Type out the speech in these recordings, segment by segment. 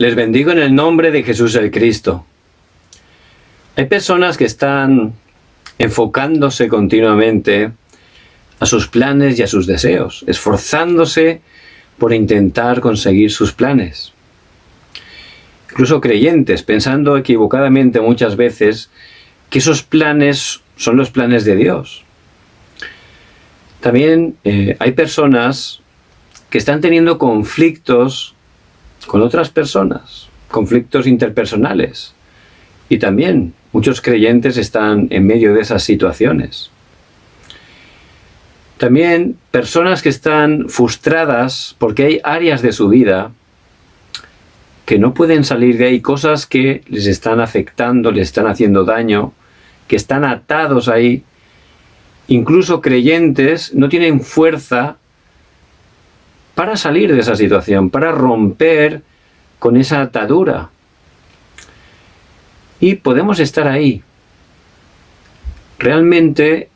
Les bendigo en el nombre de Jesús el Cristo. Hay personas que están enfocándose continuamente a sus planes y a sus deseos, esforzándose por intentar conseguir sus planes. Incluso creyentes, pensando equivocadamente muchas veces que esos planes son los planes de Dios. También hay personas que están teniendo conflictos con otras personas, conflictos interpersonales. Y también muchos creyentes están en medio de esas situaciones. También personas que están frustradas porque hay áreas de su vida que no pueden salir de ahí, cosas que les están afectando, les están haciendo daño, que están atados ahí. Incluso creyentes no tienen fuerza para salir de esa situación, para romper con esa atadura. Y podemos estar ahí. Realmente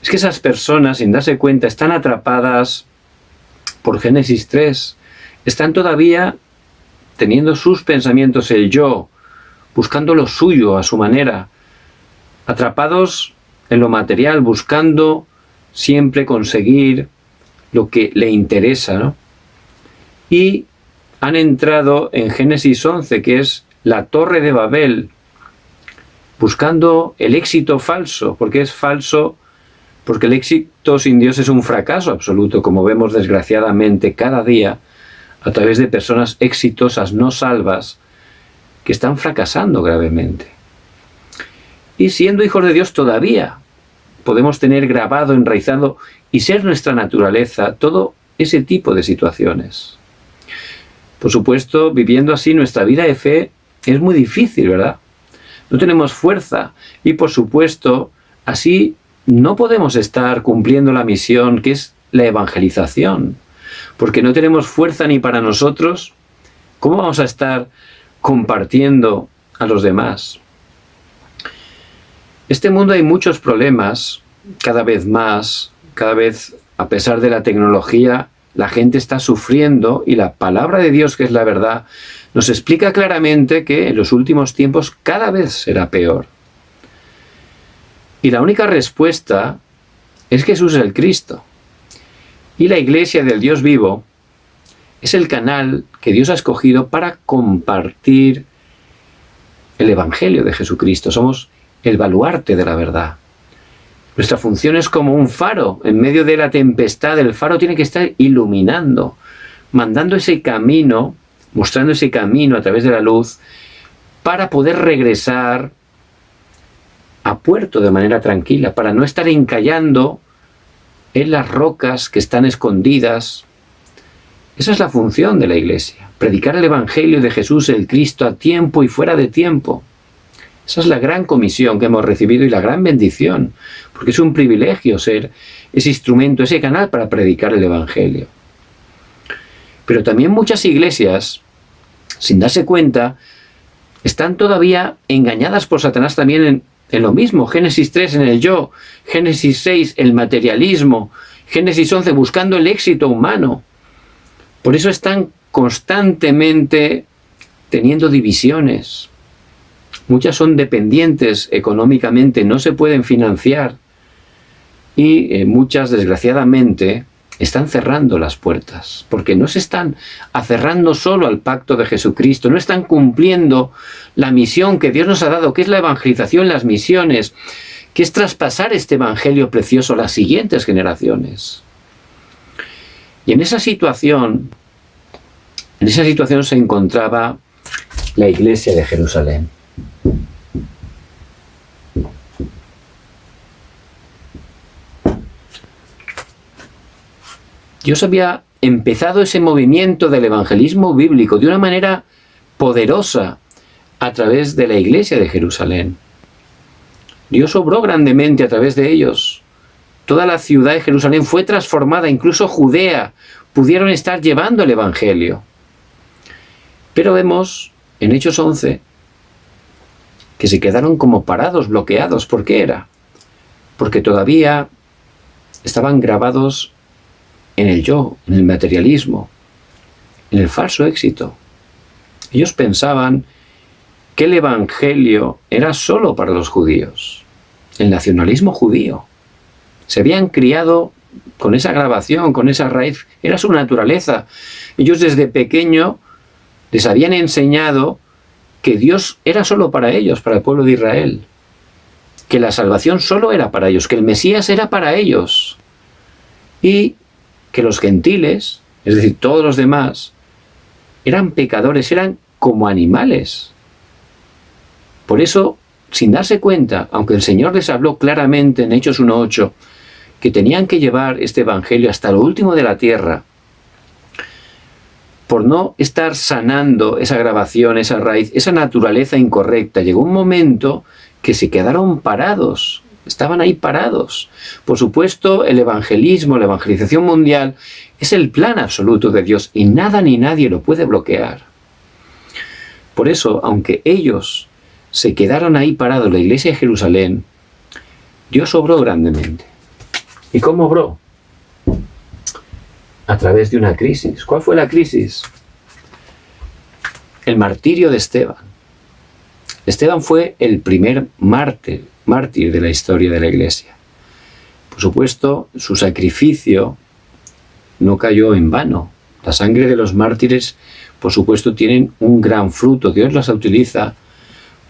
es que esas personas, sin darse cuenta, están atrapadas por Génesis 3. Están todavía teniendo sus pensamientos, el yo, buscando lo suyo a su manera, atrapados en lo material, buscando siempre conseguir lo que le interesa, ¿no? Y han entrado en Génesis 11, que es la Torre de Babel, buscando el éxito falso, porque es falso, porque el éxito sin Dios es un fracaso absoluto, como vemos desgraciadamente cada día a través de personas exitosas no salvas que están fracasando gravemente. Y siendo hijos de Dios todavía podemos tener grabado, enraizado y ser nuestra naturaleza todo ese tipo de situaciones. Por supuesto, viviendo así nuestra vida de fe es muy difícil, ¿verdad? No tenemos fuerza y por supuesto así no podemos estar cumpliendo la misión que es la evangelización, porque no tenemos fuerza ni para nosotros. ¿Cómo vamos a estar compartiendo a los demás? En este mundo hay muchos problemas, cada vez más, cada vez a pesar de la tecnología, la gente está sufriendo y la palabra de Dios, que es la verdad, nos explica claramente que en los últimos tiempos cada vez será peor. Y la única respuesta es Jesús el Cristo. Y la Iglesia del Dios vivo es el canal que Dios ha escogido para compartir el Evangelio de Jesucristo. Somos el baluarte de la verdad. Nuestra función es como un faro. En medio de la tempestad, el faro tiene que estar iluminando, mandando ese camino, mostrando ese camino a través de la luz, para poder regresar a puerto de manera tranquila, para no estar encallando en las rocas que están escondidas. Esa es la función de la Iglesia, predicar el Evangelio de Jesús el Cristo a tiempo y fuera de tiempo. Esa es la gran comisión que hemos recibido y la gran bendición, porque es un privilegio ser ese instrumento, ese canal para predicar el Evangelio. Pero también muchas iglesias, sin darse cuenta, están todavía engañadas por Satanás también en lo mismo. Génesis 3 en el yo, Génesis 6 el materialismo, Génesis 11 buscando el éxito humano. Por eso están constantemente teniendo divisiones. Muchas son dependientes económicamente, no se pueden financiar y muchas, desgraciadamente, están cerrando las puertas, porque no se están aferrando solo al pacto de Jesucristo, no están cumpliendo la misión que Dios nos ha dado, que es la evangelización, las misiones, que es traspasar este evangelio precioso a las siguientes generaciones. Y en esa situación se encontraba la Iglesia de Jerusalén. Dios había empezado ese movimiento del evangelismo bíblico de una manera poderosa a través de la Iglesia de Jerusalén. Dios obró grandemente a través de ellos. Toda la ciudad de Jerusalén fue transformada, incluso Judea pudieron estar llevando el Evangelio. Pero vemos en Hechos 11 que se quedaron como parados, bloqueados. ¿Por qué era? Porque todavía estaban grabados en el yo, en el materialismo, en el falso éxito. Ellos pensaban que el Evangelio era solo para los judíos, el nacionalismo judío. Se habían criado con esa grabación, con esa raíz, era su naturaleza. Ellos desde pequeño les habían enseñado que Dios era solo para ellos, para el pueblo de Israel, que la salvación solo era para ellos, que el Mesías era para ellos, y que los gentiles, es decir, todos los demás, eran pecadores, eran como animales. Por eso, sin darse cuenta, aunque el Señor les habló claramente en Hechos 1:8, que tenían que llevar este evangelio hasta lo último de la tierra, por no estar sanando esa grabación, esa raíz, esa naturaleza incorrecta, llegó un momento que se quedaron parados, estaban ahí parados. Por supuesto, el evangelismo, la evangelización mundial, es el plan absoluto de Dios y nada ni nadie lo puede bloquear. Por eso, aunque ellos se quedaron ahí parados en la iglesia de Jerusalén, Dios obró grandemente. ¿Y cómo obró? A través de una crisis. ¿Cuál fue la crisis? El martirio de Esteban. Esteban fue el primer mártir de la historia de la iglesia. Por supuesto, su sacrificio no cayó en vano. La sangre de los mártires, por supuesto, tienen un gran fruto. Dios las utiliza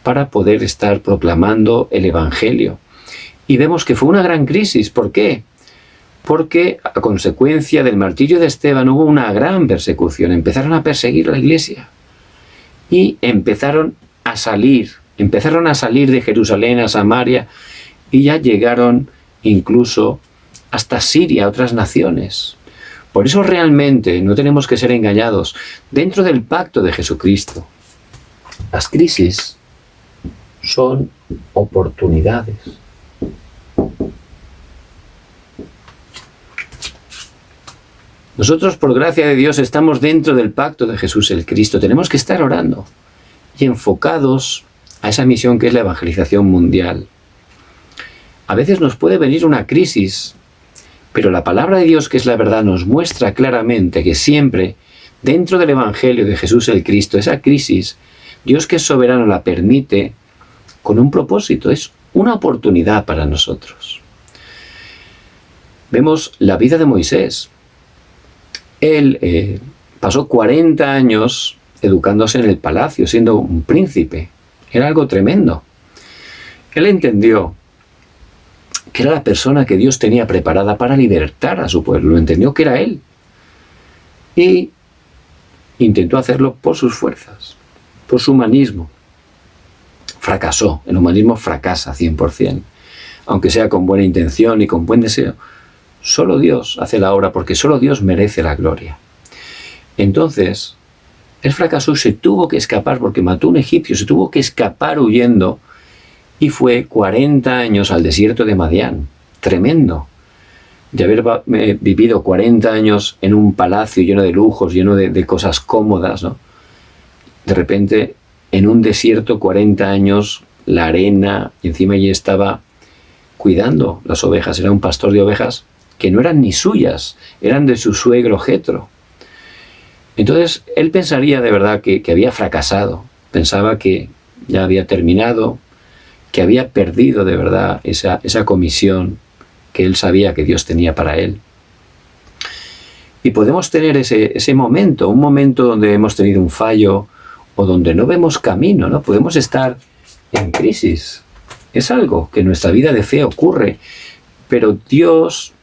para poder estar proclamando el Evangelio. Y vemos que fue una gran crisis. ¿Por qué? Porque a consecuencia del martirio de Esteban hubo una gran persecución. Empezaron a perseguir a la iglesia. Y empezaron a salir de Jerusalén a Samaria y ya llegaron incluso hasta Siria, a otras naciones. Por eso realmente no tenemos que ser engañados. Dentro del pacto de Jesucristo, las crisis son oportunidades. Nosotros, por gracia de Dios, estamos dentro del pacto de Jesús el Cristo. Tenemos que estar orando y enfocados a esa misión que es la evangelización mundial. A veces nos puede venir una crisis, pero la palabra de Dios, que es la verdad, nos muestra claramente que siempre, dentro del Evangelio de Jesús el Cristo, esa crisis, Dios que es soberano la permite con un propósito, es una oportunidad para nosotros. Vemos la vida de Moisés. Él pasó 40 años educándose en el palacio, siendo un príncipe. Era algo tremendo. Él entendió que era la persona que Dios tenía preparada para libertar a su pueblo. Entendió que era él. Y intentó hacerlo por sus fuerzas, por su humanismo. Fracasó. El humanismo fracasa 100%. Aunque sea con buena intención y con buen deseo. Solo Dios hace la obra porque solo Dios merece la gloria. Entonces, él fracasó y se tuvo que escapar porque mató a un egipcio, se tuvo que escapar huyendo y fue 40 años al desierto de Madián. Tremendo. De haber vivido 40 años en un palacio lleno de lujos, lleno de cosas cómodas, ¿no? De repente, en un desierto, 40 años, la arena, y encima allí estaba cuidando las ovejas. Era un pastor de ovejas que no eran ni suyas, eran de su suegro Jetro. Entonces, él pensaría de verdad que había fracasado, pensaba que ya había terminado, que había perdido de verdad esa comisión que él sabía que Dios tenía para él. Y podemos tener ese momento, un momento donde hemos tenido un fallo o donde no vemos camino, ¿no? Podemos estar en crisis. Es algo que en nuestra vida de fe ocurre, pero Dios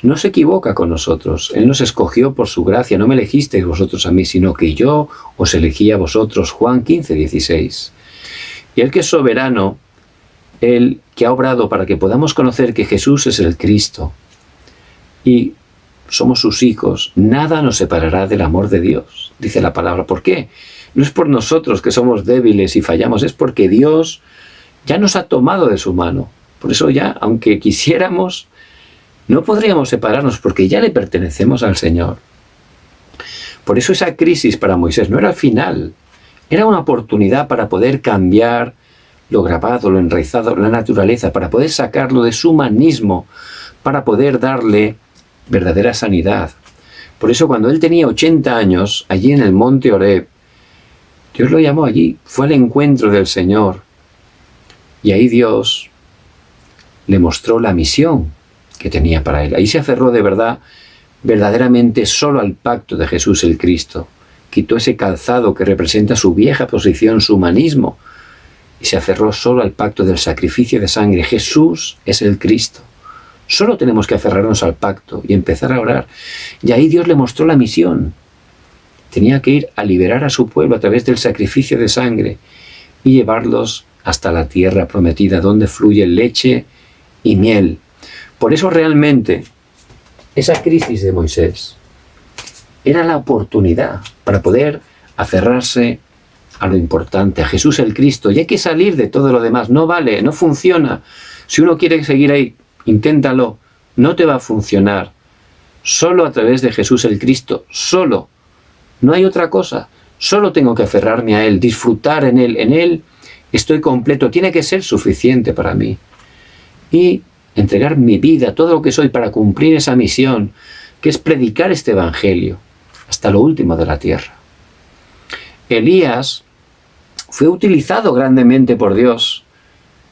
no se equivoca con nosotros. Él nos escogió por su gracia. No me elegisteis vosotros a mí, sino que yo os elegí a vosotros. Juan 15:16. Y Él que es soberano, Él que ha obrado para que podamos conocer que Jesús es el Cristo y somos sus hijos, nada nos separará del amor de Dios, dice la palabra. ¿Por qué? No es por nosotros que somos débiles y fallamos, es porque Dios ya nos ha tomado de su mano. Por eso ya, aunque quisiéramos, no podríamos separarnos porque ya le pertenecemos al Señor. Por eso esa crisis para Moisés no era el final, era una oportunidad para poder cambiar lo grabado, lo enraizado, la naturaleza, para poder sacarlo de su humanismo, para poder darle verdadera sanidad. Por eso cuando él tenía 80 años, allí en el monte Horeb, Dios lo llamó allí, fue al encuentro del Señor. Y ahí Dios le mostró la misión que tenía para él. Ahí se aferró de verdad, verdaderamente solo al pacto de Jesús el Cristo. Quitó ese calzado que representa su vieja posición, su humanismo, y se aferró solo al pacto del sacrificio de sangre. Jesús es el Cristo. Solo tenemos que aferrarnos al pacto y empezar a orar. Y ahí Dios le mostró la misión. Tenía que ir a liberar a su pueblo a través del sacrificio de sangre y llevarlos hasta la tierra prometida, donde fluye leche y miel. Por eso realmente esa crisis de Moisés era la oportunidad para poder aferrarse a lo importante, a Jesús el Cristo. Y hay que salir de todo lo demás. No vale, no funciona. Si uno quiere seguir ahí, inténtalo. No te va a funcionar. Solo a través de Jesús el Cristo. Solo. No hay otra cosa. Solo tengo que aferrarme a Él, disfrutar en Él. En Él estoy completo. Tiene que ser suficiente para mí. Y entregar mi vida, todo lo que soy, para cumplir esa misión, que es predicar este evangelio hasta lo último de la tierra. Elías fue utilizado grandemente por Dios.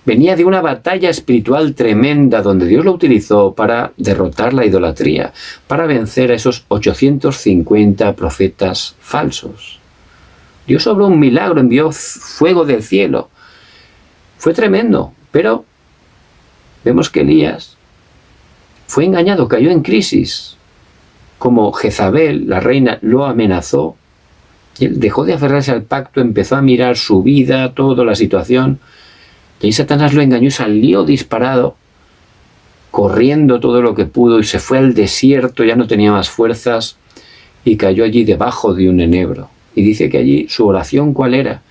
Venía de una batalla espiritual tremenda donde Dios lo utilizó para derrotar la idolatría, para vencer a esos 850 profetas falsos. Dios obró un milagro, envió fuego del cielo. Fue tremendo, pero vemos que Elías fue engañado, cayó en crisis. Como Jezabel, la reina, lo amenazó, y él dejó de aferrarse al pacto, empezó a mirar su vida, toda la situación, y ahí Satanás lo engañó y salió disparado, corriendo todo lo que pudo, y se fue al desierto, ya no tenía más fuerzas, y cayó allí debajo de un enebro. Y dice que allí su oración, ¿cuál era?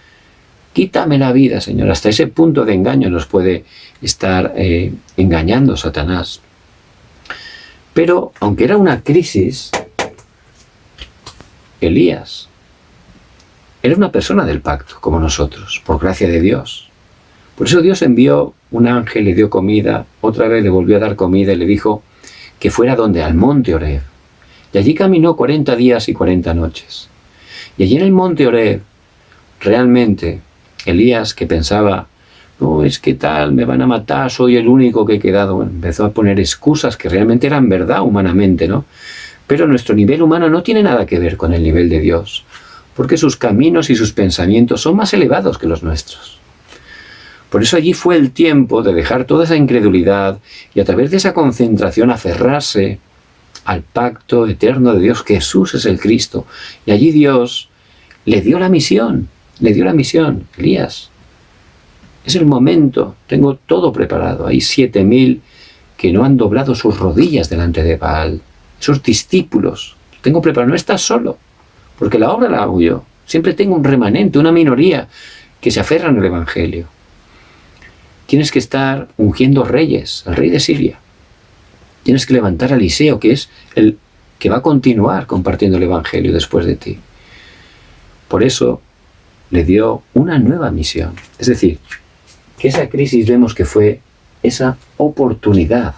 Quítame la vida, Señor. Hasta ese punto de engaño nos puede estar engañando Satanás. Pero, aunque era una crisis, Elías era una persona del pacto, como nosotros, por gracia de Dios. Por eso Dios envió un ángel, le dio comida, otra vez le volvió a dar comida y le dijo que fuera donde, al monte Horeb. Y allí caminó 40 días y 40 noches. Y allí en el monte Horeb, realmente, Elías, que pensaba, no, es que tal, me van a matar, soy el único que he quedado. Bueno, empezó a poner excusas que realmente eran verdad humanamente, ¿no? Pero nuestro nivel humano no tiene nada que ver con el nivel de Dios, porque sus caminos y sus pensamientos son más elevados que los nuestros. Por eso allí fue el tiempo de dejar toda esa incredulidad y a través de esa concentración aferrarse al pacto eterno de Dios. Jesús es el Cristo. Y allí Dios le dio la misión, Elías. Es el momento, tengo todo preparado. Hay 7.000 que no han doblado sus rodillas delante de Baal. Esos discípulos, tengo preparado. No estás solo, porque la obra la hago yo. Siempre tengo un remanente, una minoría que se aferran al Evangelio. Tienes que estar ungiendo reyes, al rey de Siria. Tienes que levantar a Eliseo, que es el que va a continuar compartiendo el Evangelio después de ti. Por eso le dio una nueva misión. Es decir, que esa crisis vemos que fue esa oportunidad.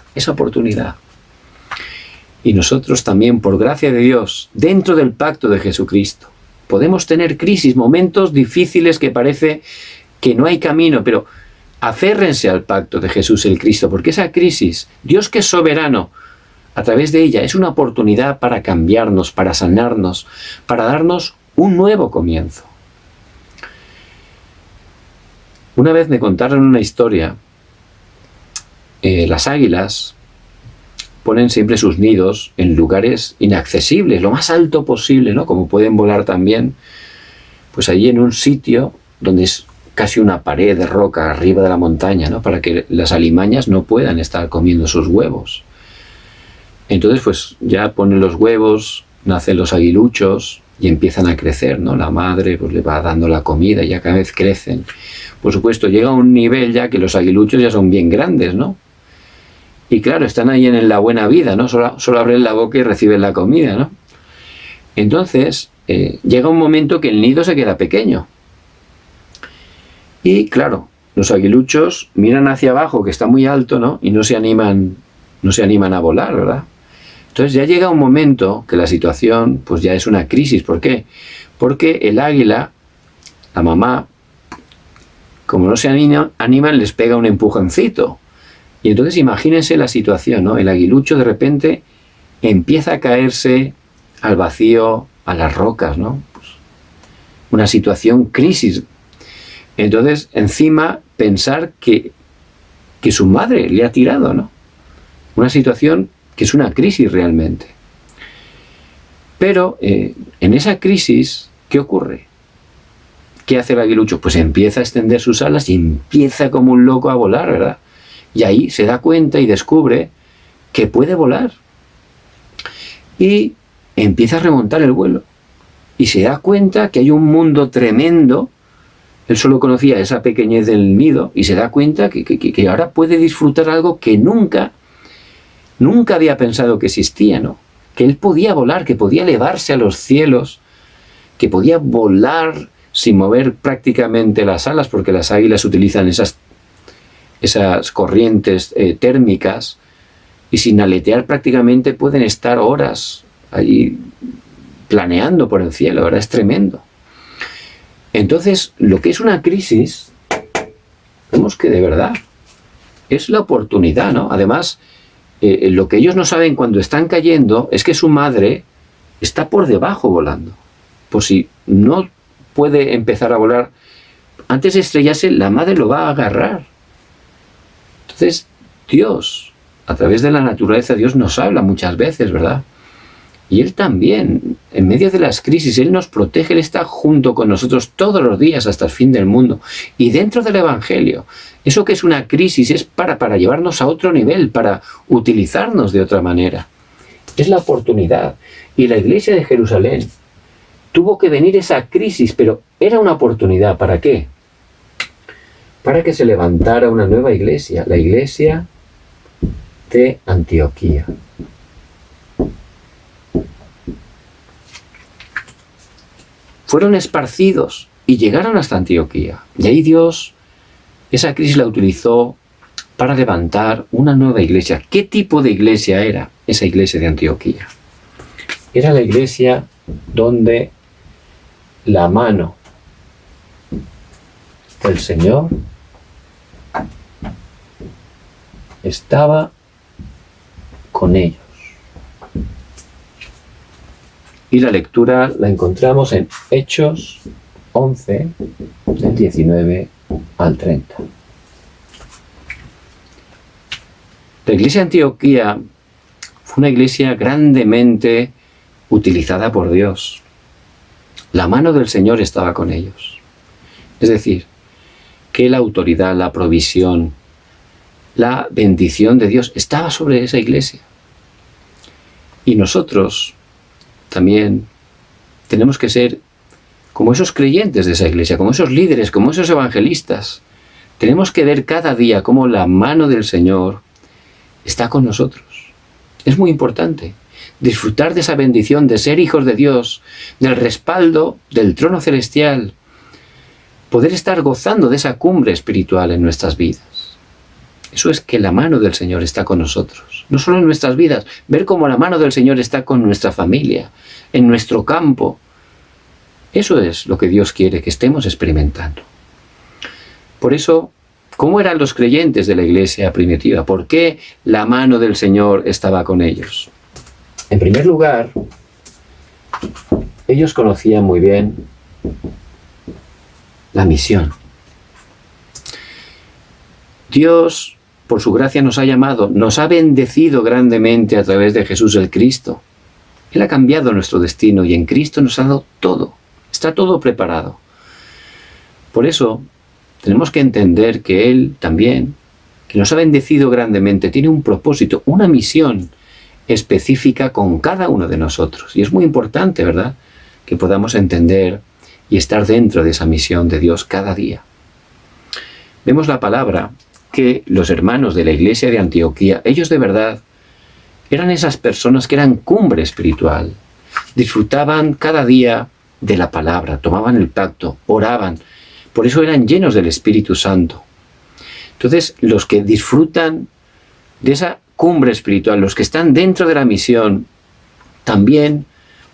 Y nosotros también, por gracia de Dios, dentro del pacto de Jesucristo, podemos tener crisis, momentos difíciles que parece que no hay camino, pero aférrense al pacto de Jesús el Cristo, porque esa crisis, Dios que es soberano, a través de ella es una oportunidad para cambiarnos, para sanarnos, para darnos un nuevo comienzo. Una vez me contaron una historia. Las águilas ponen siempre sus nidos en lugares inaccesibles, lo más alto posible, ¿no? Como pueden volar también, pues allí en un sitio donde es casi una pared de roca arriba de la montaña, ¿no? Para que las alimañas no puedan estar comiendo sus huevos. Entonces, pues ya ponen los huevos, nacen los aguiluchos y empiezan a crecer, ¿no? La madre pues le va dando la comida y ya cada vez crecen. Por supuesto, llega a un nivel ya que los aguiluchos ya son bien grandes, ¿no? Y claro, están ahí en la buena vida, ¿no? Solo abren la boca y reciben la comida, ¿no? Entonces, llega un momento que el nido se queda pequeño. Y claro, los aguiluchos miran hacia abajo, que está muy alto, ¿no? Y no se animan a volar, ¿verdad? Entonces ya llega un momento que la situación pues ya es una crisis. ¿Por qué? Porque el águila la mamá, como no se animan, les pega un empujoncito. Y entonces imagínense la situación, ¿no? El aguilucho de repente empieza a caerse al vacío, a las rocas, ¿no? Pues una situación crisis. Entonces, encima, pensar que su madre le ha tirado, ¿no? Una situación que es una crisis realmente. Pero en esa crisis, ¿qué ocurre? ¿Qué hace el aguilucho? Pues empieza a extender sus alas y empieza como un loco a volar, ¿verdad? Y ahí se da cuenta y descubre que puede volar. Y empieza a remontar el vuelo. Y se da cuenta que hay un mundo tremendo. Él solo conocía esa pequeñez del nido y se da cuenta que ahora puede disfrutar algo que nunca había pensado que existía, ¿no? Que él podía volar, que podía elevarse a los cielos, que podía volar sin mover prácticamente las alas, porque las águilas utilizan esas corrientes térmicas, y sin aletear prácticamente pueden estar horas allí planeando por el cielo, ¿verdad? Es tremendo. Entonces, lo que es una crisis, vemos que de verdad es la oportunidad, ¿no? Además, lo que ellos no saben cuando están cayendo es que su madre está por debajo volando. Pues si no puede empezar a volar, antes de estrellarse, la madre lo va a agarrar. Entonces, Dios, a través de la naturaleza, Dios nos habla muchas veces, ¿verdad? Y Él también, en medio de las crisis, Él nos protege, Él está junto con nosotros todos los días hasta el fin del mundo. Y dentro del Evangelio, eso que es una crisis es para llevarnos a otro nivel, para utilizarnos de otra manera. Es la oportunidad. Y la iglesia de Jerusalén tuvo que venir esa crisis, pero era una oportunidad. ¿Para qué? Para que se levantara una nueva iglesia, la iglesia de Antioquía. Fueron esparcidos y llegaron hasta Antioquía. Y ahí Dios, esa crisis la utilizó para levantar una nueva iglesia. ¿Qué tipo de iglesia era esa iglesia de Antioquía? Era la iglesia donde la mano del Señor estaba con ellos. Y la lectura la encontramos en Hechos 11, del 19 al 30. La iglesia de Antioquía fue una iglesia grandemente utilizada por Dios. La mano del Señor estaba con ellos. Es decir, que la autoridad, la provisión, la bendición de Dios estaba sobre esa iglesia. Y nosotros también tenemos que ser como esos creyentes de esa iglesia, como esos líderes, como esos evangelistas. Tenemos que ver cada día cómo la mano del Señor está con nosotros. Es muy importante disfrutar de esa bendición de ser hijos de Dios, del respaldo del trono celestial, poder estar gozando de esa cumbre espiritual en nuestras vidas. Eso es que la mano del Señor está con nosotros. No solo en nuestras vidas, ver cómo la mano del Señor está con nuestra familia, en nuestro campo. Eso es lo que Dios quiere que estemos experimentando. Por eso, ¿cómo eran los creyentes de la iglesia primitiva? ¿Por qué la mano del Señor estaba con ellos? En primer lugar, ellos conocían muy bien la misión. Dios, por su gracia, nos ha llamado, nos ha bendecido grandemente a través de Jesús el Cristo. Él ha cambiado nuestro destino y en Cristo nos ha dado todo. Está todo preparado. Por eso, tenemos que entender que Él también, que nos ha bendecido grandemente, tiene un propósito, una misión específica con cada uno de nosotros. Y es muy importante, ¿verdad?, que podamos entender y estar dentro de esa misión de Dios cada día. Vemos la palabra que los hermanos de la iglesia de Antioquía, ellos de verdad eran esas personas que eran cumbre espiritual. Disfrutaban cada día de la palabra, tomaban el pacto, oraban. Por eso eran llenos del Espíritu Santo. Entonces, los que disfrutan de esa cumbre espiritual, los que están dentro de la misión, también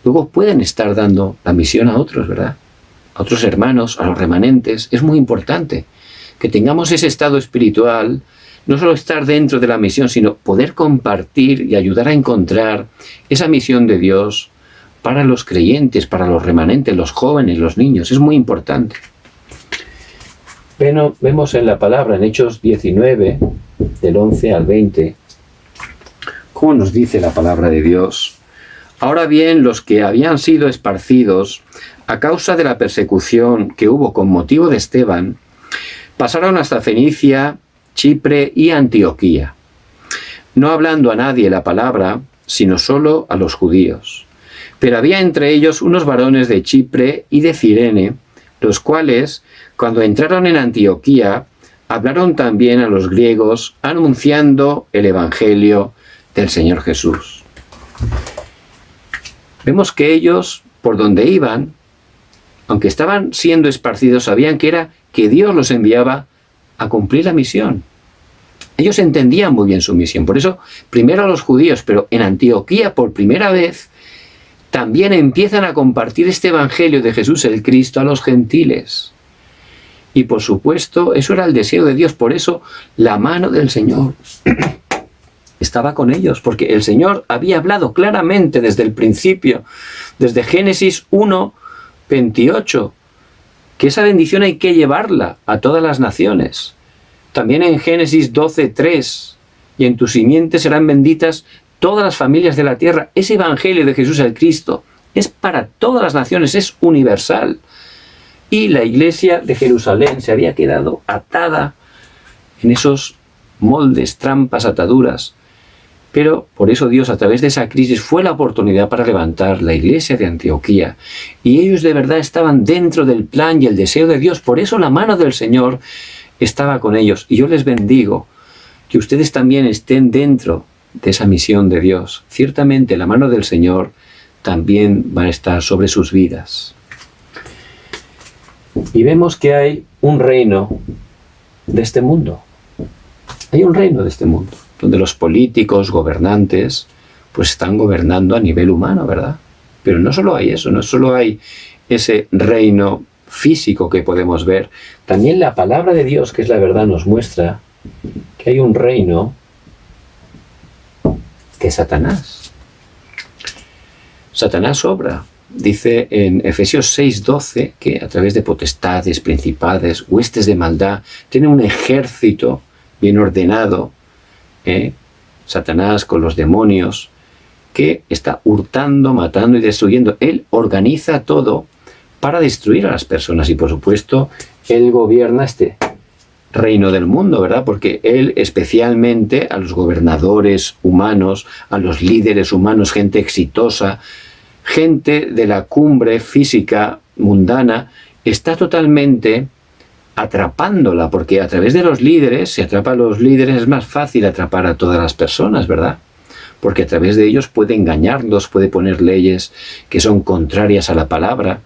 luego pueden estar dando la misión a otros, ¿verdad? a otros hermanos, a los remanentes. Es muy importante que tengamos ese estado espiritual, no solo estar dentro de la misión, sino poder compartir y ayudar a encontrar esa misión de Dios para los creyentes, para los remanentes, los jóvenes, los niños. Es muy importante. Bueno, vemos en la palabra, en Hechos 19, del 11 al 20, cómo nos dice la palabra de Dios. Ahora bien, los que habían sido esparcidos a causa de la persecución que hubo con motivo de Esteban, pasaron hasta Fenicia, Chipre y Antioquía, no hablando a nadie la palabra, sino solo a los judíos. Pero había entre ellos unos varones de Chipre y de Cirene, los cuales, cuando entraron en Antioquía, hablaron también a los griegos, anunciando el Evangelio del Señor Jesús. Vemos que ellos, por donde iban, aunque estaban siendo esparcidos, sabían que era que Dios los enviaba a cumplir la misión. Ellos entendían muy bien su misión. Por eso, primero a los judíos, pero en Antioquía, por primera vez, también empiezan a compartir este Evangelio de Jesús el Cristo a los gentiles. Y por supuesto, eso era el deseo de Dios. Por eso, la mano del Señor estaba con ellos, porque el Señor había hablado claramente desde el principio, desde Génesis 1, 28, que esa bendición hay que llevarla a todas las naciones. También en Génesis 12, 3, y en tu simiente serán benditas todas las familias de la tierra. Ese Evangelio de Jesús el Cristo es para todas las naciones, es universal. Y la iglesia de Jerusalén se había quedado atada en esos moldes, trampas, ataduras. Pero por eso Dios, a través de esa crisis, fue la oportunidad para levantar la iglesia de Antioquía. Y ellos de verdad estaban dentro del plan y el deseo de Dios. Por eso la mano del Señor estaba con ellos. Y yo les bendigo que ustedes también estén dentro de esa misión de Dios. Ciertamente la mano del Señor también va a estar sobre sus vidas. Y vemos que hay un reino de este mundo. Hay un reino de este mundo, donde los políticos, gobernantes, pues están gobernando a nivel humano, ¿verdad? Pero no solo hay eso, no solo hay ese reino físico que podemos ver. También la palabra de Dios, que es la verdad, nos muestra que hay un reino que es Satanás. Satanás obra. Dice en Efesios 6:12 que a través de potestades, principados, huestes de maldad, tiene un ejército bien ordenado, Satanás con los demonios, que está hurtando, matando y destruyendo. Él organiza todo para destruir a las personas y, por supuesto, él gobierna este reino del mundo, ¿verdad? Porque él especialmente a los gobernadores humanos, a los líderes humanos, gente exitosa, gente de la cumbre física mundana, está totalmente atrapándola, porque a través de los líderes, si atrapa a los líderes, es más fácil atrapar a todas las personas, ¿verdad? Porque a través de ellos puede engañarlos, puede poner leyes que son contrarias a la palabra,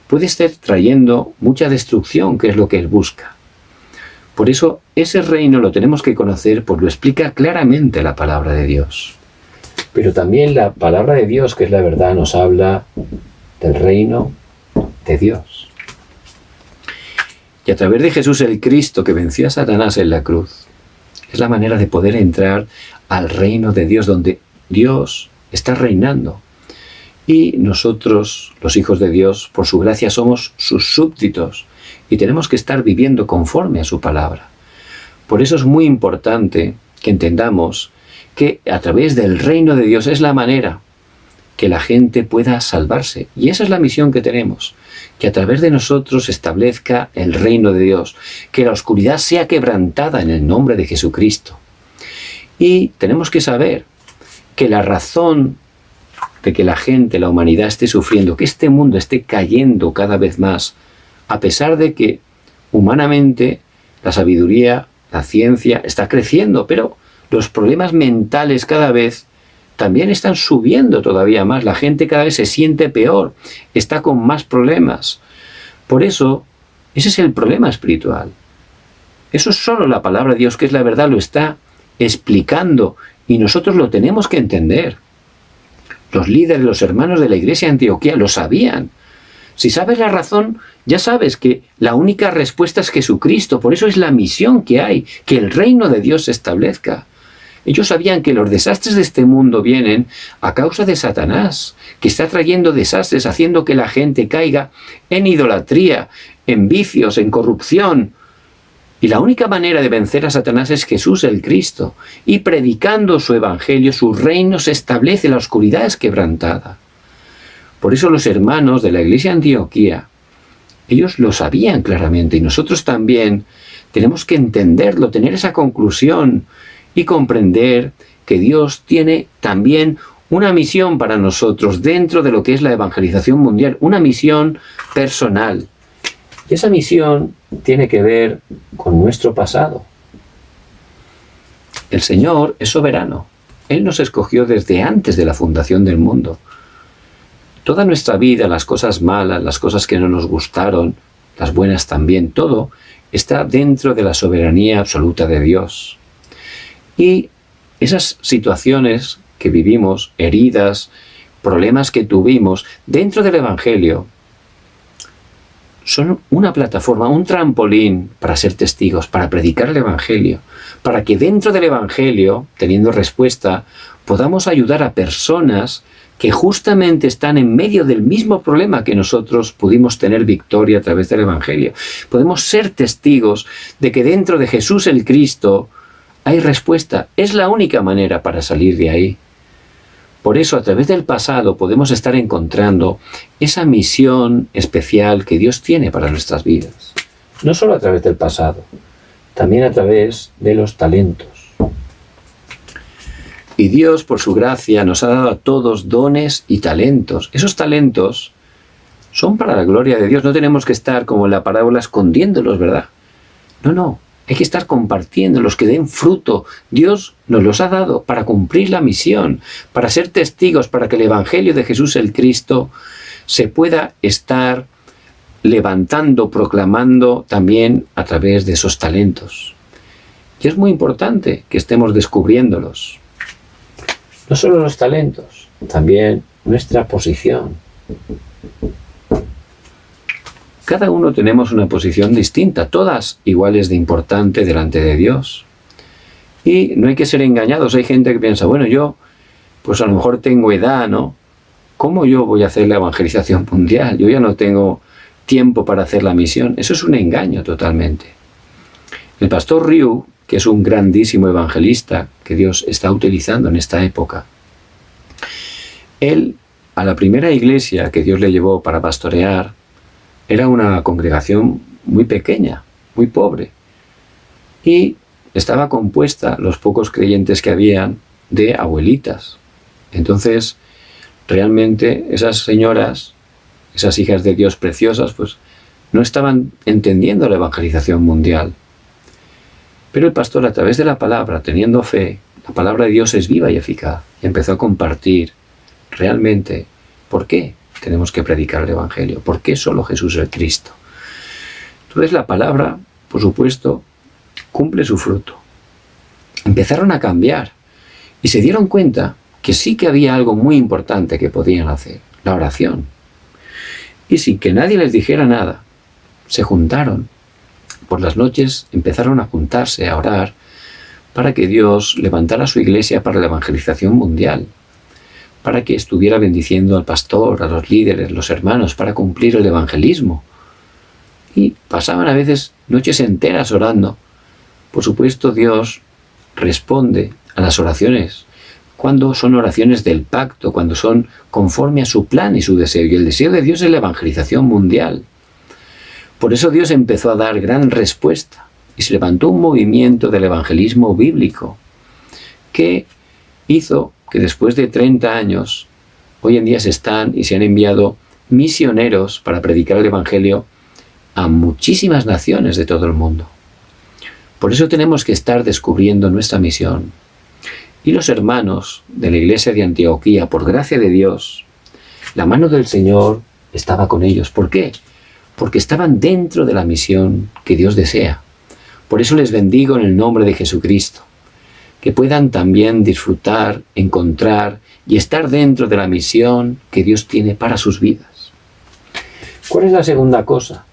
puede estar trayendo mucha destrucción, que es lo que él busca. Por eso, ese reino lo tenemos que conocer, pues lo explica claramente la palabra de Dios. Pero también la palabra de Dios, que es la verdad, nos habla del reino de Dios. Y a través de Jesús el Cristo, que venció a Satanás en la cruz, es la manera de poder entrar al reino de Dios, donde Dios está reinando. Y nosotros, los hijos de Dios, por su gracia somos sus súbditos y tenemos que estar viviendo conforme a su palabra. Por eso es muy importante que entendamos que a través del reino de Dios es la manera que la gente pueda salvarse. Y esa es la misión que tenemos, que a través de nosotros se establezca el reino de Dios, que la oscuridad sea quebrantada en el nombre de Jesucristo. Y tenemos que saber que la razón de que la gente, la humanidad esté sufriendo, que este mundo esté cayendo cada vez más, a pesar de que humanamente la sabiduría, la ciencia está creciendo, pero los problemas mentales cada vez también están subiendo todavía más. La gente cada vez se siente peor, está con más problemas. Por eso, ese es el problema espiritual. Eso es solo la palabra de Dios, que es la verdad, lo está explicando y nosotros lo tenemos que entender. Los líderes, los hermanos de la iglesia de Antioquía lo sabían. Si sabes la razón, ya sabes que la única respuesta es Jesucristo. Por eso es la misión que hay, que el reino de Dios se establezca. Ellos sabían que los desastres de este mundo vienen a causa de Satanás, que está trayendo desastres, haciendo que la gente caiga en idolatría, en vicios, en corrupción. Y la única manera de vencer a Satanás es Jesús el Cristo. Y predicando su evangelio, su reino se establece, la oscuridad es quebrantada. Por eso los hermanos de la iglesia de Antioquía, ellos lo sabían claramente, y nosotros también tenemos que entenderlo, tener esa conclusión y comprender que Dios tiene también una misión para nosotros dentro de lo que es la evangelización mundial, una misión personal. Y esa misión tiene que ver con nuestro pasado. El Señor es soberano. Él nos escogió desde antes de la fundación del mundo. Toda nuestra vida, las cosas malas, las cosas que no nos gustaron, las buenas también, todo está dentro de la soberanía absoluta de Dios. Y esas situaciones que vivimos, heridas, problemas que tuvimos dentro del Evangelio, son una plataforma, un trampolín para ser testigos, para predicar el Evangelio, para que dentro del Evangelio, teniendo respuesta, podamos ayudar a personas que justamente están en medio del mismo problema que nosotros pudimos tener victoria a través del Evangelio. Podemos ser testigos de que dentro de Jesús el Cristo hay respuesta. Es la única manera para salir de ahí. Por eso, a través del pasado podemos estar encontrando esa misión especial que Dios tiene para nuestras vidas. No solo a través del pasado, también a través de los talentos. Y Dios, por su gracia, nos ha dado a todos dones y talentos. Esos talentos son para la gloria de Dios. No tenemos que estar, como en la parábola, escondiéndolos, ¿verdad? No. Hay que estar compartiéndolos, que den fruto. Dios nos los ha dado para cumplir la misión, para ser testigos, para que el Evangelio de Jesús el Cristo se pueda estar levantando, proclamando también a través de esos talentos. Y es muy importante que estemos descubriéndolos. No solo los talentos, también nuestra posición. Cada uno tenemos una posición distinta, todas iguales de importante delante de Dios. Y no hay que ser engañados. Hay gente que piensa, bueno, yo, pues a lo mejor tengo edad, ¿no? ¿Cómo yo voy a hacer la evangelización mundial? Yo ya no tengo tiempo para hacer la misión. Eso es un engaño totalmente. El pastor Ryu, que es un grandísimo evangelista que Dios está utilizando en esta época, él, a la primera iglesia que Dios le llevó para pastorear, era una congregación muy pequeña, muy pobre, y estaba compuesta, los pocos creyentes que habían, de abuelitas. Entonces, realmente esas señoras, esas hijas de Dios preciosas, pues no estaban entendiendo la evangelización mundial. Pero el pastor, a través de la palabra, teniendo fe, la palabra de Dios es viva y eficaz, y empezó a compartir realmente por qué tenemos que predicar el Evangelio, por qué solo Jesús es el Cristo. Entonces la palabra, por supuesto, cumple su fruto. Empezaron a cambiar y se dieron cuenta que sí que había algo muy importante que podían hacer, la oración. Y sin que nadie les dijera nada, se juntaron. Por las noches empezaron a juntarse, a orar, para que Dios levantara su iglesia para la evangelización mundial, para que estuviera bendiciendo al pastor, a los líderes, los hermanos, para cumplir el evangelismo. Y pasaban a veces noches enteras orando. Por supuesto, Dios responde a las oraciones cuando son oraciones del pacto, cuando son conforme a su plan y su deseo. Y el deseo de Dios es la evangelización mundial. Por eso Dios empezó a dar gran respuesta y se levantó un movimiento del evangelismo bíblico que hizo que después de 30 años, hoy en día se han enviado misioneros para predicar el Evangelio a muchísimas naciones de todo el mundo. Por eso tenemos que estar descubriendo nuestra misión. Y los hermanos de la iglesia de Antioquía, por gracia de Dios, la mano del Señor estaba con ellos. ¿Por qué? Porque estaban dentro de la misión que Dios desea. Por eso les bendigo en el nombre de Jesucristo, que puedan también disfrutar, encontrar y estar dentro de la misión que Dios tiene para sus vidas. ¿Cuál es la segunda cosa?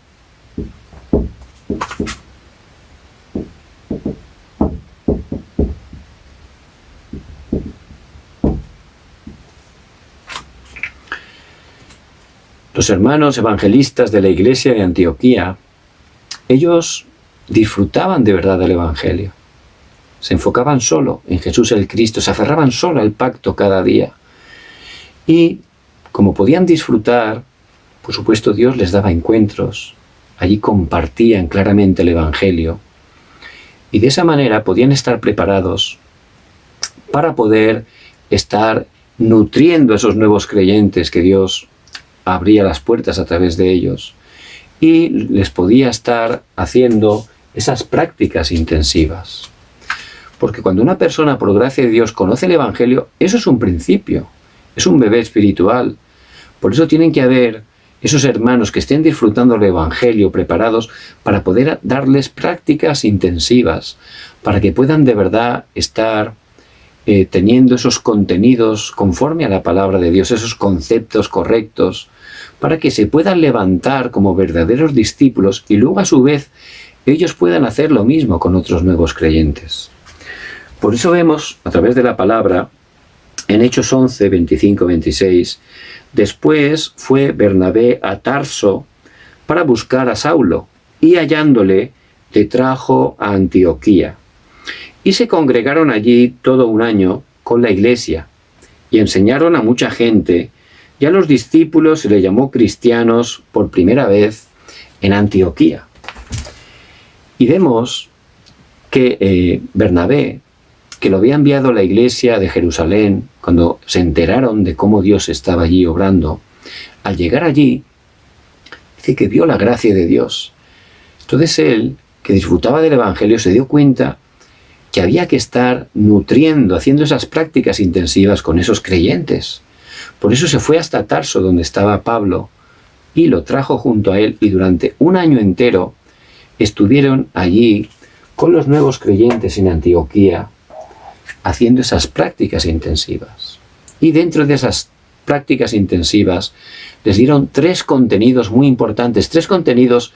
Los hermanos evangelistas de la iglesia de Antioquía, ellos disfrutaban de verdad del Evangelio. Se enfocaban solo en Jesús el Cristo, se aferraban solo al pacto cada día. Y como podían disfrutar, por supuesto Dios les daba encuentros, allí compartían claramente el Evangelio y de esa manera podían estar preparados para poder estar nutriendo a esos nuevos creyentes que Dios abría las puertas a través de ellos y les podía estar haciendo esas prácticas intensivas. Porque cuando una persona, por gracia de Dios, conoce el Evangelio, eso es un principio, es un bebé espiritual. Por eso tienen que haber esos hermanos que estén disfrutando del Evangelio, preparados para poder darles prácticas intensivas, para que puedan de verdad estar teniendo esos contenidos conforme a la palabra de Dios, esos conceptos correctos, para que se puedan levantar como verdaderos discípulos y luego a su vez ellos puedan hacer lo mismo con otros nuevos creyentes. Por eso vemos a través de la palabra en Hechos 11, 25, 26, después fue Bernabé a Tarso para buscar a Saulo y hallándole le trajo a Antioquía. Y se congregaron allí todo un año con la iglesia y enseñaron a mucha gente y a los discípulos se les llamó cristianos por primera vez en Antioquía. Y vemos que Bernabé, que lo había enviado a la iglesia de Jerusalén, cuando se enteraron de cómo Dios estaba allí obrando, al llegar allí, dice que vio la gracia de Dios. Entonces él, que disfrutaba del Evangelio, se dio cuenta que había que estar nutriendo, haciendo esas prácticas intensivas con esos creyentes. Por eso se fue hasta Tarso, donde estaba Pablo, y lo trajo junto a él, y durante un año entero estuvieron allí con los nuevos creyentes en Antioquía, haciendo esas prácticas intensivas. Y dentro de esas prácticas intensivas les dieron 3 contenidos muy importantes, 3 contenidos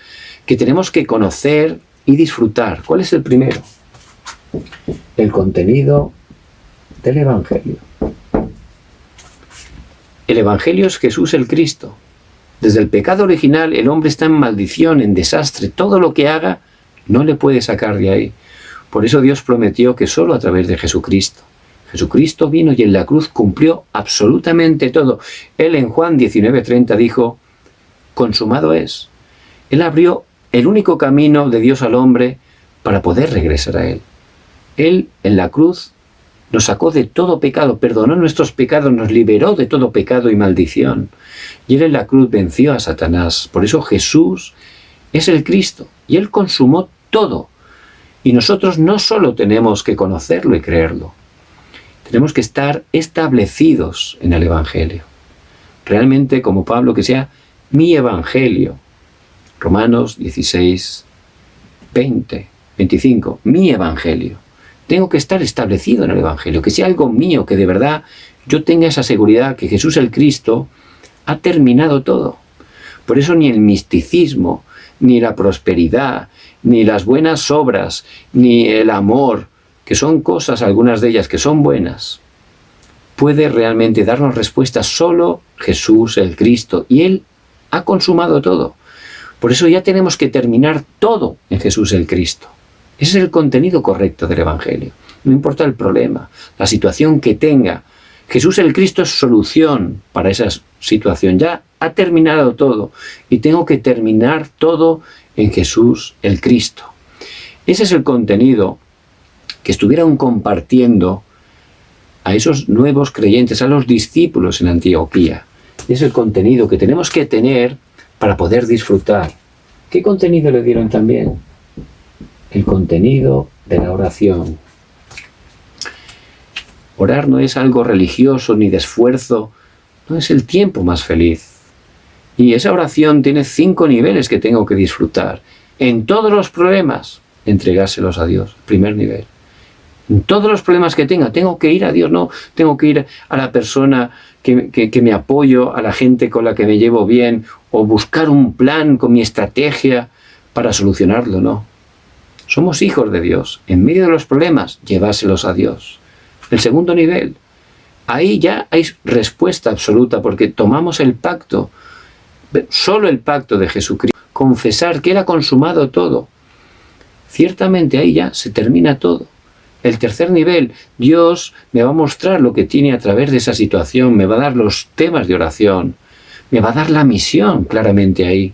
que tenemos que conocer y disfrutar. ¿Cuál es el primero? El contenido del Evangelio. El Evangelio es Jesús el Cristo. Desde el pecado original el hombre está en maldición, en desastre. Todo lo que haga no le puede sacar de ahí. Por eso Dios prometió que solo a través de Jesucristo. Jesucristo vino y en la cruz cumplió absolutamente todo. Él en Juan 19:30 dijo, consumado es. Él abrió el único camino de Dios al hombre para poder regresar a Él. Él en la cruz nos sacó de todo pecado, perdonó nuestros pecados, nos liberó de todo pecado y maldición. Y Él en la cruz venció a Satanás. Por eso Jesús es el Cristo y Él consumó todo. Y nosotros no solo tenemos que conocerlo y creerlo, tenemos que estar establecidos en el Evangelio. Realmente, como Pablo, que sea mi Evangelio. Romanos 16, 20, 25, mi Evangelio. Tengo que estar establecido en el Evangelio, que sea algo mío, que de verdad yo tenga esa seguridad que Jesús el Cristo ha terminado todo. Por eso ni el misticismo, ni la prosperidad, ni las buenas obras, ni el amor, que son cosas, algunas de ellas que son buenas, puede realmente darnos respuesta solo Jesús el Cristo. Y Él ha consumado todo. Por eso ya tenemos que terminar todo en Jesús el Cristo. Ese es el contenido correcto del Evangelio. No importa el problema, la situación que tenga. Jesús el Cristo es solución para esa situación. Ya ha terminado todo y tengo que terminar todo en Jesús el Cristo. Ese es el contenido que estuvieron compartiendo a esos nuevos creyentes, a los discípulos en Antioquía. Es el contenido que tenemos que tener para poder disfrutar. ¿Qué contenido le dieron también? El contenido de la oración. Orar no es algo religioso ni de esfuerzo, no es el tiempo más feliz. Y esa oración tiene 5 niveles que tengo que disfrutar. En todos los problemas, entregárselos a Dios. Primer nivel. En todos los problemas que tengo que ir a Dios, no tengo que ir a la persona que me apoyo, a la gente con la que me llevo bien, o buscar un plan con mi estrategia para solucionarlo, no. Somos hijos de Dios. En medio de los problemas, lleváselos a Dios. El segundo nivel, ahí ya hay respuesta absoluta porque tomamos el pacto, solo el pacto de Jesucristo, confesar que Él ha consumado todo. Ciertamente ahí ya se termina todo. El tercer nivel, Dios me va a mostrar lo que tiene a través de esa situación, me va a dar los temas de oración, me va a dar la misión claramente ahí.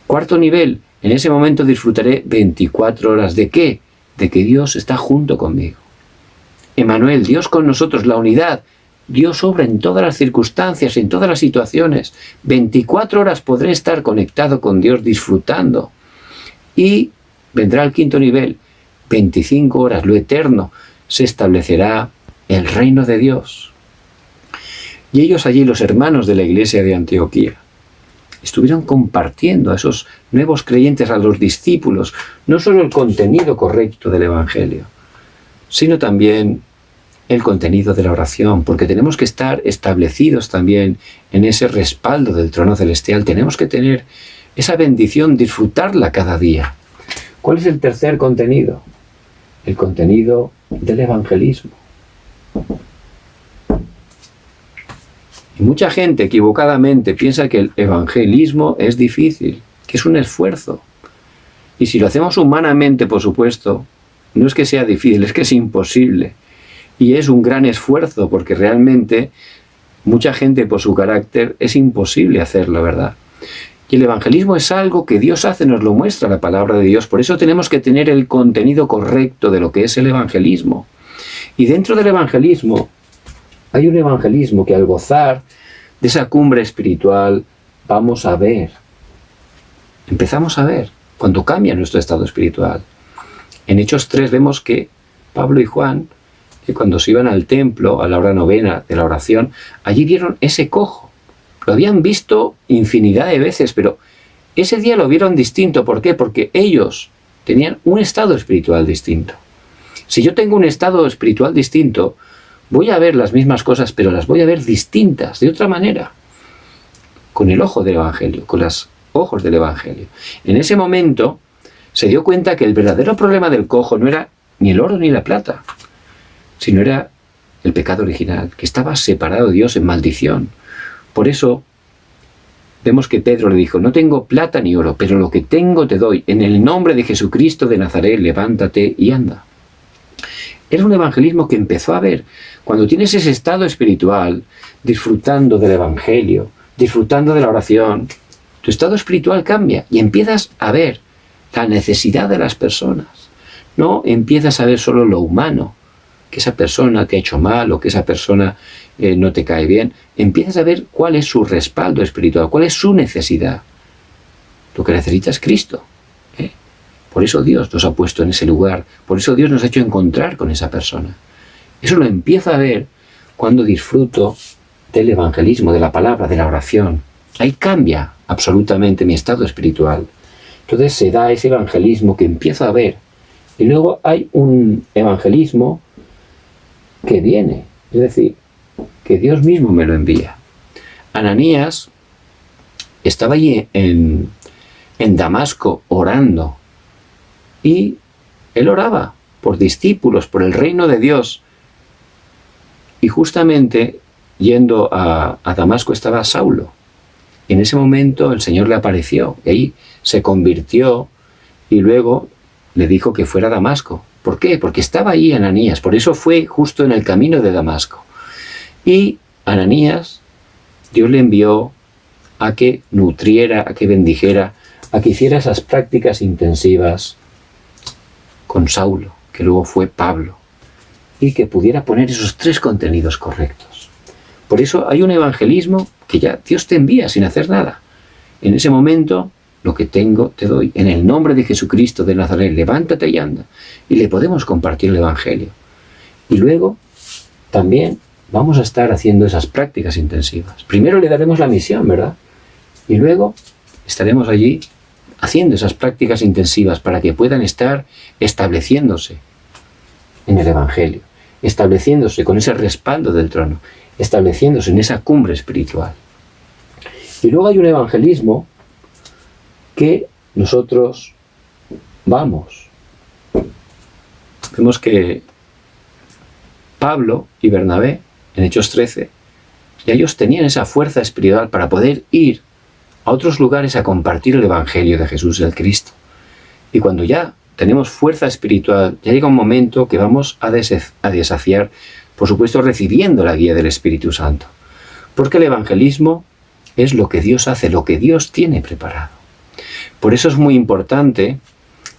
Cuarto nivel, en ese momento disfrutaré 24 horas. ¿De qué? De que Dios está junto conmigo. Emmanuel, Dios con nosotros, la unidad. Dios obra en todas las circunstancias, en todas las situaciones. 24 horas podré estar conectado con Dios, disfrutando. Y vendrá el quinto nivel. 25 horas, lo eterno, se establecerá el reino de Dios. Y ellos allí, los hermanos de la iglesia de Antioquía, estuvieron compartiendo a esos nuevos creyentes, a los discípulos, no solo el contenido correcto del Evangelio, sino también el contenido de la oración, porque tenemos que estar establecidos también en ese respaldo del trono celestial, tenemos que tener esa bendición, disfrutarla cada día. ¿Cuál es el tercer contenido? El contenido del evangelismo. Y mucha gente equivocadamente piensa que el evangelismo es difícil, que es un esfuerzo. Y si lo hacemos humanamente, por supuesto, no es que sea difícil, es que es imposible. Y es un gran esfuerzo, porque realmente mucha gente por su carácter es imposible hacerlo, ¿verdad? Y el evangelismo es algo que Dios hace, nos lo muestra la palabra de Dios. Por eso tenemos que tener el contenido correcto de lo que es el evangelismo. Y dentro del evangelismo, hay un evangelismo que al gozar de esa cumbre espiritual, vamos a ver. Empezamos a ver cuando cambia nuestro estado espiritual. En Hechos 3 vemos que Pablo y Juan, que cuando se iban al templo, a la hora novena de la oración, allí vieron ese cojo. Lo habían visto infinidad de veces, pero ese día lo vieron distinto. ¿Por qué? Porque ellos tenían un estado espiritual distinto. Si yo tengo un estado espiritual distinto, voy a ver las mismas cosas, pero las voy a ver distintas, de otra manera. Con el ojo del Evangelio, con los ojos del Evangelio. En ese momento se dio cuenta que el verdadero problema del cojo no era ni el oro ni la plata, sino era el pecado original, que estaba separado de Dios en maldición. Por eso vemos que Pedro le dijo, no tengo plata ni oro, pero lo que tengo te doy. En el nombre de Jesucristo de Nazaret, levántate y anda. Era un evangelismo que empezó a ver. Cuando tienes ese estado espiritual, disfrutando del Evangelio, disfrutando de la oración, tu estado espiritual cambia y empiezas a ver la necesidad de las personas. No empiezas a ver solo lo humano, que esa persona te ha hecho mal o que esa persona no te cae bien. Empiezas a ver cuál es su respaldo espiritual, cuál es su necesidad. Lo que necesita es Cristo. Por eso Dios nos ha puesto en ese lugar, por eso Dios nos ha hecho encontrar con esa persona. Eso lo empiezo a ver cuando disfruto del evangelismo, de la palabra, de la oración. Ahí cambia absolutamente mi estado espiritual. Entonces se da ese evangelismo que empiezo a ver. Y luego hay un evangelismo que viene, es decir, que Dios mismo me lo envía. Ananías estaba allí en Damasco orando y él oraba por discípulos, por el reino de Dios. Y justamente yendo a Damasco estaba Saulo. Y en ese momento el Señor le apareció y ahí se convirtió y luego le dijo que fuera a Damasco. ¿Por qué? Porque estaba ahí Ananías, por eso fue justo en el camino de Damasco. Y Ananías, Dios le envió a que nutriera, a que bendijera, a que hiciera esas prácticas intensivas con Saulo, que luego fue Pablo, y que pudiera poner esos tres contenidos correctos. Por eso hay un evangelismo que ya Dios te envía sin hacer nada. En ese momento, lo que tengo te doy. En el nombre de Jesucristo de Nazaret, levántate y anda. Y le podemos compartir el evangelio. Y luego, también vamos a estar haciendo esas prácticas intensivas. Primero le daremos la misión, ¿verdad? Y luego estaremos allí haciendo esas prácticas intensivas para que puedan estar estableciéndose en el Evangelio, estableciéndose con ese respaldo del trono, estableciéndose en esa cumbre espiritual. Y luego hay un evangelismo que nosotros vamos. Vemos que Pablo y Bernabé, en Hechos 13, y ellos tenían esa fuerza espiritual para poder ir a otros lugares a compartir el Evangelio de Jesús el Cristo. Y cuando ya tenemos fuerza espiritual, ya llega un momento que vamos a desafiar, por supuesto, recibiendo la guía del Espíritu Santo. Porque el evangelismo es lo que Dios hace, lo que Dios tiene preparado. Por eso es muy importante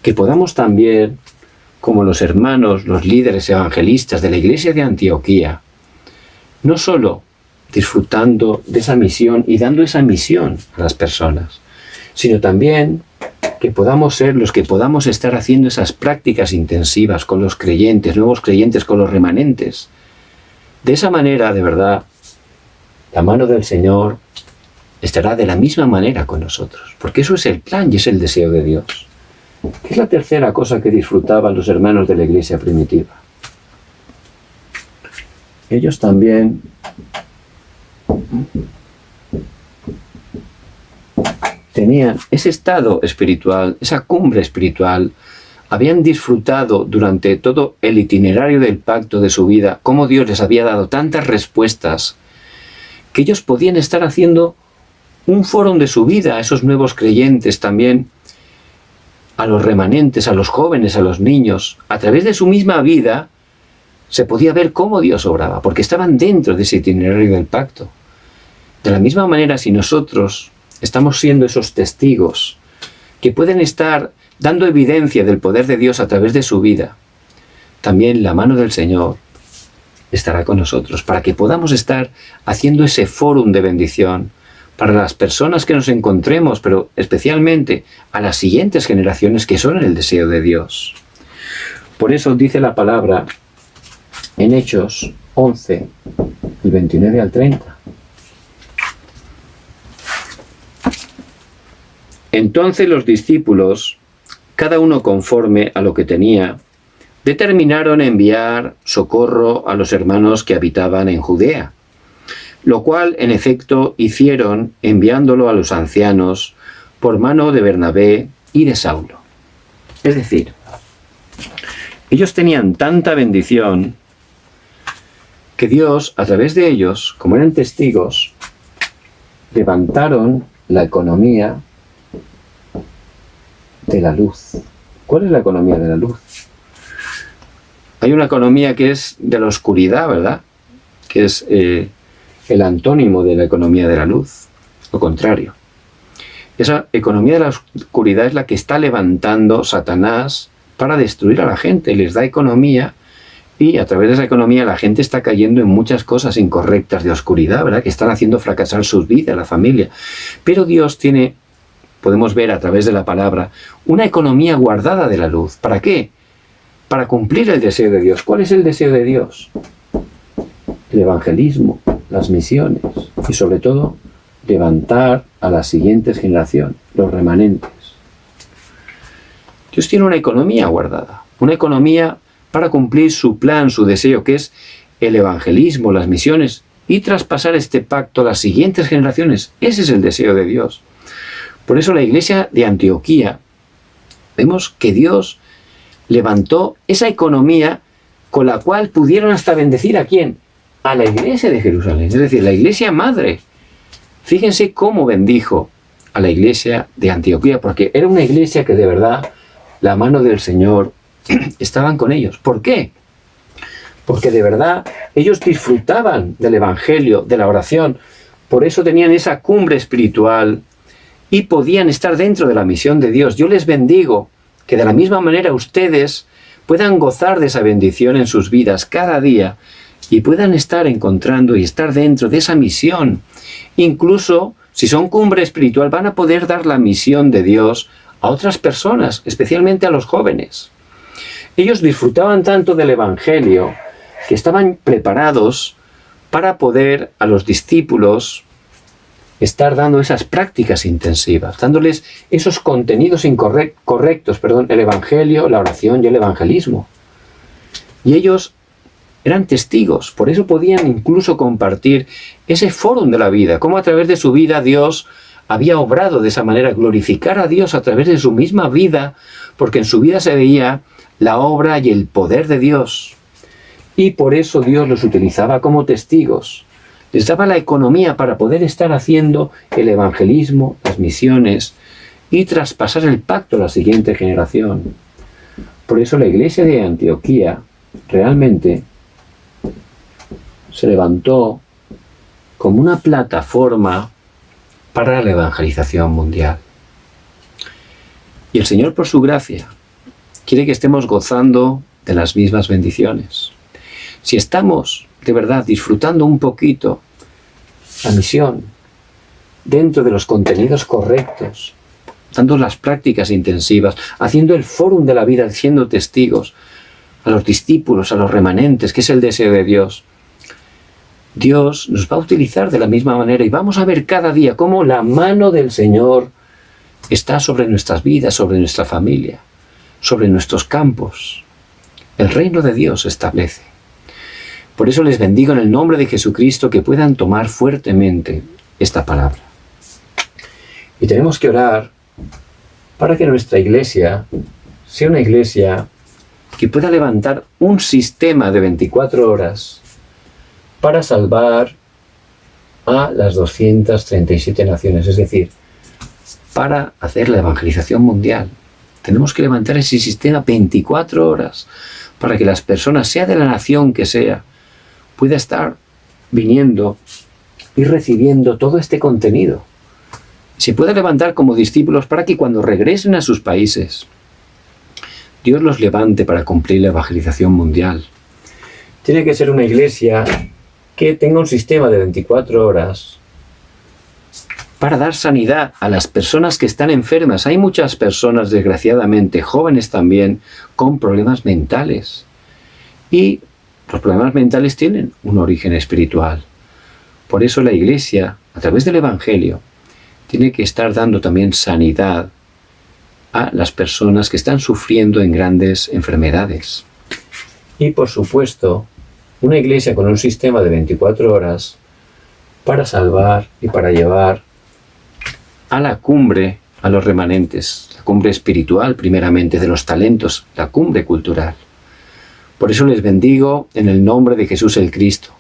que podamos también, como los hermanos, los líderes evangelistas de la iglesia de Antioquía, no solo disfrutando de esa misión y dando esa misión a las personas, sino también que podamos ser los que podamos estar haciendo esas prácticas intensivas con los creyentes, nuevos creyentes, con los remanentes. De esa manera, de verdad, la mano del Señor estará de la misma manera con nosotros, porque eso es el plan y es el deseo de Dios. ¿Qué es la tercera cosa que disfrutaban los hermanos de la iglesia primitiva? Ellos también tenían ese estado espiritual, esa cumbre espiritual, habían disfrutado durante todo el itinerario del pacto de su vida, cómo Dios les había dado tantas respuestas, que ellos podían estar haciendo un foro de su vida a esos nuevos creyentes también, a los remanentes, a los jóvenes, a los niños. A través de su misma vida se podía ver cómo Dios obraba, porque estaban dentro de ese itinerario del pacto. De la misma manera, si nosotros estamos siendo esos testigos que pueden estar dando evidencia del poder de Dios a través de su vida, también la mano del Señor estará con nosotros para que podamos estar haciendo ese fórum de bendición para las personas que nos encontremos, pero especialmente a las siguientes generaciones que son el deseo de Dios. Por eso dice la palabra en Hechos 11, del 29 al 30. Entonces los discípulos, cada uno conforme a lo que tenía, determinaron enviar socorro a los hermanos que habitaban en Judea, lo cual en efecto hicieron enviándolo a los ancianos por mano de Bernabé y de Saulo. Es decir, ellos tenían tanta bendición que Dios, a través de ellos, como eran testigos, levantaron la economía de la luz. ¿Cuál es la economía de la luz? Hay una economía que es de la oscuridad, ¿verdad? Que es el antónimo de la economía de la luz, lo contrario. Esa economía de la oscuridad es la que está levantando Satanás para destruir a la gente. Les da economía y a través de esa economía la gente está cayendo en muchas cosas incorrectas de oscuridad, ¿verdad? Que están haciendo fracasar sus vidas, la familia. Pero Dios tiene, podemos ver a través de la palabra, una economía guardada de la luz. ¿Para qué? Para cumplir el deseo de Dios. ¿Cuál es el deseo de Dios? El evangelismo, las misiones y sobre todo levantar a las siguientes generaciones, los remanentes. Dios tiene una economía guardada, una economía para cumplir su plan, su deseo, que es el evangelismo, las misiones y traspasar este pacto a las siguientes generaciones. Ese es el deseo de Dios. Por eso la iglesia de Antioquía, vemos que Dios levantó esa economía con la cual pudieron hasta bendecir ¿a quién? A la iglesia de Jerusalén, es decir, la iglesia madre. Fíjense cómo bendijo a la iglesia de Antioquía, porque era una iglesia que de verdad la mano del Señor estaban con ellos. ¿Por qué? Porque de verdad ellos disfrutaban del evangelio, de la oración, por eso tenían esa cumbre espiritual y podían estar dentro de la misión de Dios. Yo les bendigo que de la misma manera ustedes puedan gozar de esa bendición en sus vidas cada día y puedan estar encontrando y estar dentro de esa misión. Incluso si son cumbre espiritual van a poder dar la misión de Dios a otras personas, especialmente a los jóvenes. Ellos disfrutaban tanto del evangelio que estaban preparados para poder a los discípulos estar dando esas prácticas intensivas, dándoles esos contenidos correctos, el evangelio, la oración y el evangelismo. Y ellos eran testigos, por eso podían incluso compartir ese fórum de la vida, cómo a través de su vida Dios había obrado de esa manera, glorificar a Dios a través de su misma vida, porque en su vida se veía la obra y el poder de Dios. Y por eso Dios los utilizaba como testigos. Les daba la economía para poder estar haciendo el evangelismo, las misiones y traspasar el pacto a la siguiente generación. Por eso la iglesia de Antioquía realmente se levantó como una plataforma para la evangelización mundial. Y el Señor, por su gracia, quiere que estemos gozando de las mismas bendiciones. Si estamos de verdad disfrutando un poquito la misión dentro de los contenidos correctos, dando las prácticas intensivas, haciendo el fórum de la vida, siendo testigos a los discípulos, a los remanentes, que es el deseo de Dios, Dios nos va a utilizar de la misma manera y vamos a ver cada día cómo la mano del Señor está sobre nuestras vidas, sobre nuestra familia, sobre nuestros campos. El reino de Dios se establece. Por eso les bendigo en el nombre de Jesucristo que puedan tomar fuertemente esta palabra. Y tenemos que orar para que nuestra iglesia sea una iglesia que pueda levantar un sistema de 24 horas para salvar a las 237 naciones, es decir, para hacer la evangelización mundial. Tenemos que levantar ese sistema 24 horas para que las personas, sea de la nación que sea, pueda estar viniendo y recibiendo todo este contenido. Se pueda levantar como discípulos para que cuando regresen a sus países, Dios los levante para cumplir la evangelización mundial. Tiene que ser una iglesia que tenga un sistema de 24 horas para dar sanidad a las personas que están enfermas. Hay muchas personas, desgraciadamente, jóvenes también, con problemas mentales. Y los problemas mentales tienen un origen espiritual. Por eso la Iglesia, a través del Evangelio, tiene que estar dando también sanidad a las personas que están sufriendo en grandes enfermedades. Y por supuesto, una iglesia con un sistema de 24 horas para salvar y para llevar a la cumbre a los remanentes, la cumbre espiritual primeramente de los talentos, la cumbre cultural. Por eso les bendigo en el nombre de Jesús el Cristo,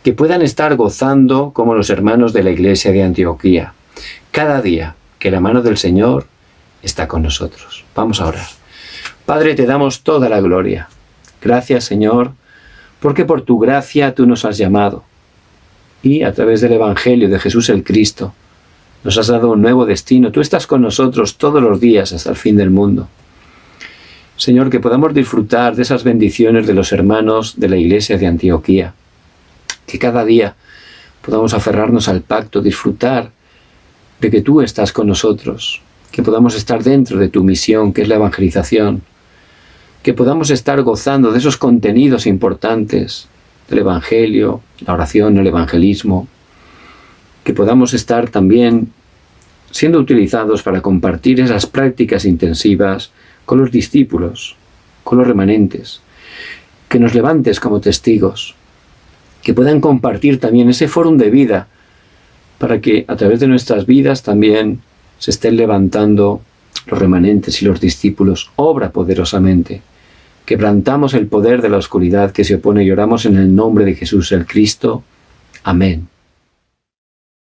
que puedan estar gozando como los hermanos de la iglesia de Antioquía, cada día que la mano del Señor está con nosotros. Vamos a orar. Padre, te damos toda la gloria. Gracias, Señor, porque por tu gracia tú nos has llamado y a través del Evangelio de Jesús el Cristo nos has dado un nuevo destino. Tú estás con nosotros todos los días hasta el fin del mundo. Señor, que podamos disfrutar de esas bendiciones de los hermanos de la iglesia de Antioquía. Que cada día podamos aferrarnos al pacto, disfrutar de que tú estás con nosotros. Que podamos estar dentro de tu misión, que es la evangelización. Que podamos estar gozando de esos contenidos importantes del Evangelio, la oración, el evangelismo. Que podamos estar también siendo utilizados para compartir esas prácticas intensivas con los discípulos, con los remanentes. Que nos levantes como testigos. Que puedan compartir también ese fórum de vida para que a través de nuestras vidas también se estén levantando los remanentes y los discípulos. Obra poderosamente. Quebrantamos el poder de la oscuridad que se opone y oramos en el nombre de Jesús el Cristo. Amén.